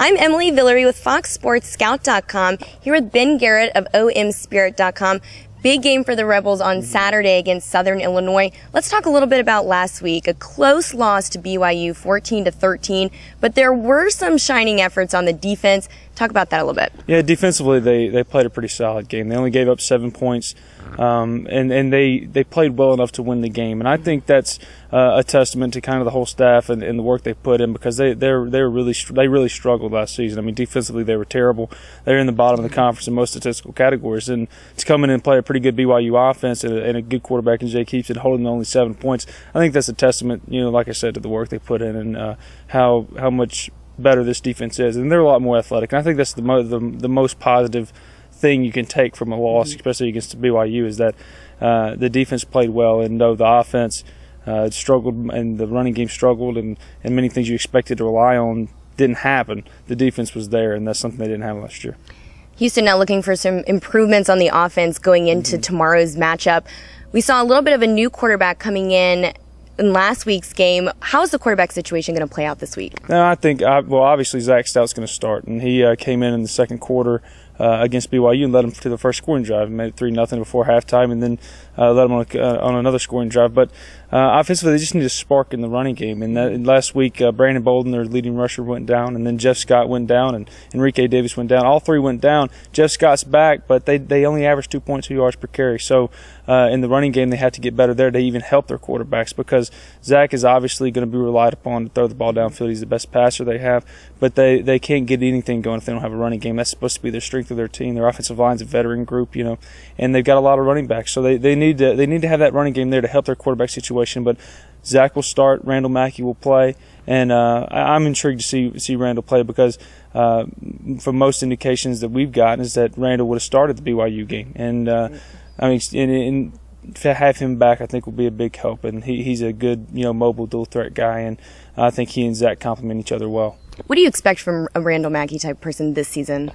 I'm Emily Villery with FoxSportsScout.com, here with Ben Garrett of OMSpirit.com. Big game for the Rebels on Saturday against Southern Illinois. Let's talk a little bit about last week. A close loss to BYU, 14-13, but there were some shining efforts on the defense. Talk about that a little bit. Yeah, defensively they played a pretty solid game. They only gave up 7 points, and they played well enough to win the game. And I think that's a testament to kind of the whole staff and the work they put in, because they really struggled last season. I mean, defensively they were terrible. They're in the bottom of the conference in most statistical categories, and to come in and play a pretty good BYU offense and a good quarterback in Jay Keeps and holding only 7 points, I think that's a testament, like I said, to the work they put in and how much better this defense is, and they're a lot more athletic. And I think that's the most positive thing you can take from a loss, especially against BYU, is that the defense played well, and though the offense struggled and the running game struggled, and many things you expected to rely on didn't happen, the defense was there, and that's something they didn't have last year. Houston now looking for some improvements on the offense going into tomorrow's matchup. We saw a little bit of a new quarterback coming in last week's game. How is the quarterback situation going to play out this week? I think, obviously Zach Stout's going to start, and he came in the second quarter against BYU and led them to the first scoring drive, made it 3-0 before halftime, and then led them on another scoring drive. But offensively, they just need a spark in the running game. And last week, Brandon Bolden, their leading rusher, went down, and then Jeff Scott went down, and Enrique Davis went down. All three went down. Jeff Scott's back, but they only averaged 2.2 yards per carry. So in the running game, they had to get better there to even help their quarterbacks, because Zach is obviously going to be relied upon to throw the ball downfield. He's the best passer they have, but they can't get anything going if they don't have a running game. That's supposed to be their strength of their team. Their offensive line's a veteran group, and they've got a lot of running backs. So they need to have that running game there to help their quarterback situation. But Zach will start, Randall Mackey will play, and I'm intrigued to see Randall play, because from most indications that we've gotten is that Randall would have started the BYU game, and to have him back, I think, will be a big help. And he's a good, mobile dual threat guy, and I think he and Zach complement each other well. What do you expect from a Randall Mackey type person this season?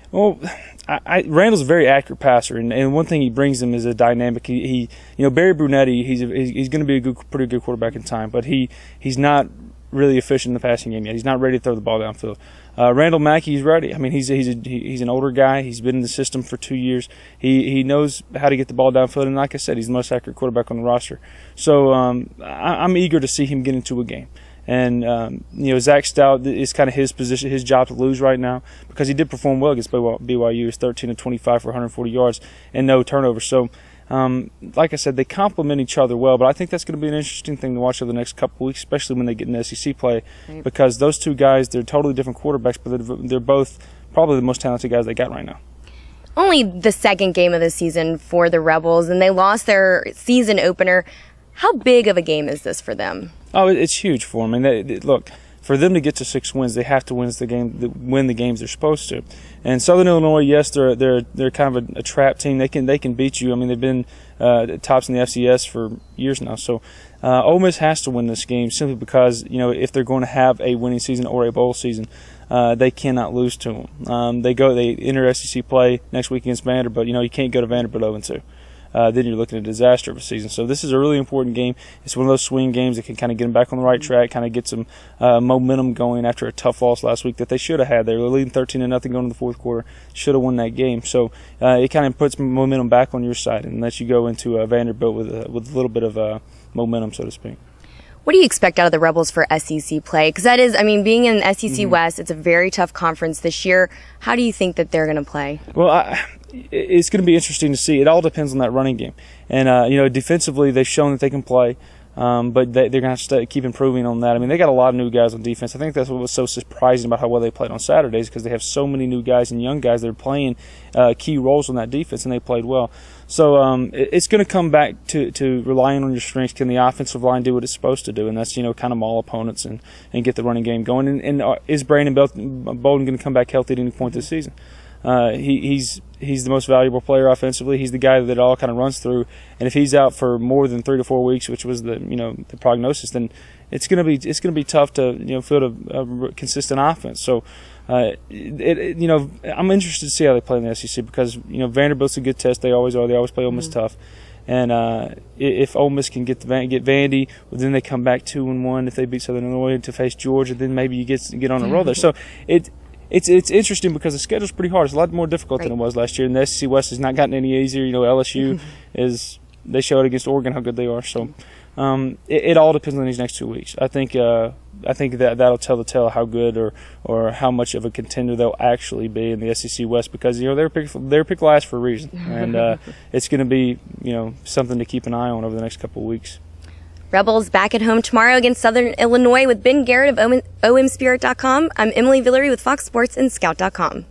Well, Randall's a very accurate passer, and one thing he brings them is a dynamic. Barry Brunetti, he's going to be a pretty good quarterback in time, but he's not really efficient in the passing game yet. He's not ready to throw the ball downfield. Randall Mackey, he's ready. I mean, he's an older guy. He's been in the system for 2 years. He knows how to get the ball downfield, and like I said, he's the most accurate quarterback on the roster. So I'm eager to see him get into a game. And Zach Stout is kind of his position, his job to lose right now, because he did perform well against BYU. He was 13-25 for 140 yards and no turnovers. So, like I said, they complement each other well. But I think that's going to be an interesting thing to watch over the next couple of weeks, especially when they get in SEC play, because those two guys, they're totally different quarterbacks, but they're both probably the most talented guys they got right now. Only the second game of the season for the Rebels, and they lost their season opener. How big of a game is this for them? Oh, it's huge for them. And look, for them to get to 6 wins, they have to win the games they're supposed to. And Southern Illinois, yes, they're kind of a trap team. They can beat you. I mean, they've been tops in the FCS for years now. So Ole Miss has to win this game, simply because if they're going to have a winning season or a bowl season, they cannot lose to them. They enter SEC play next week against Vanderbilt. You can't go to Vanderbilt 0-2. Then you're looking at a disaster of a season. So this is a really important game. It's one of those swing games that can kind of get them back on the right track, kind of get some momentum going after a tough loss last week that they should have had. They were leading 13-0 going into the fourth quarter. Should have won that game. So it kind of puts momentum back on your side and lets you go into Vanderbilt with a little bit of momentum, so to speak. What do you expect out of the Rebels for SEC play? Because that is, being in SEC West, it's a very tough conference this year. How do you think that they're going to play? Well, it's going to be interesting to see. It all depends on that running game. And, defensively, they've shown that they can play, but they're going to have to keep improving on that. I mean, they got a lot of new guys on defense. I think that's what was so surprising about how well they played on Saturdays, because they have so many new guys and young guys that are playing key roles on that defense, and they played well. So it's going to come back to relying on your strengths. Can the offensive line do what it's supposed to do? And that's, kind of maul opponents and get the running game going. And is Brandon Bolden going to come back healthy at any point this season? He's the most valuable player offensively. He's the guy that it all kind of runs through. And if he's out for more than 3 to 4 weeks, which was the prognosis, then it's going to be tough to field a consistent offense. So I'm interested to see how they play in the SEC, because Vanderbilt's a good test. They always are. They always play Ole Miss tough. And if Ole Miss can get Vandy, well, then they come back 2-1. If they beat Southern Illinois to face Georgia, then maybe you get on a roll there. So it's interesting because the schedule's pretty hard. It's a lot more difficult than it was last year, and the SEC West has not gotten any easier. You know, LSU they showed against Oregon how good they are. So it all depends on these next 2 weeks. I think that'll tell the tale how good or how much of a contender they'll actually be in the SEC West, because they're picked last for a reason, and it's going to be something to keep an eye on over the next couple of weeks. Rebels back at home tomorrow against Southern Illinois with Ben Garrett of OMSpirit.com. I'm Emily Villery with Fox Sports and Scout.com.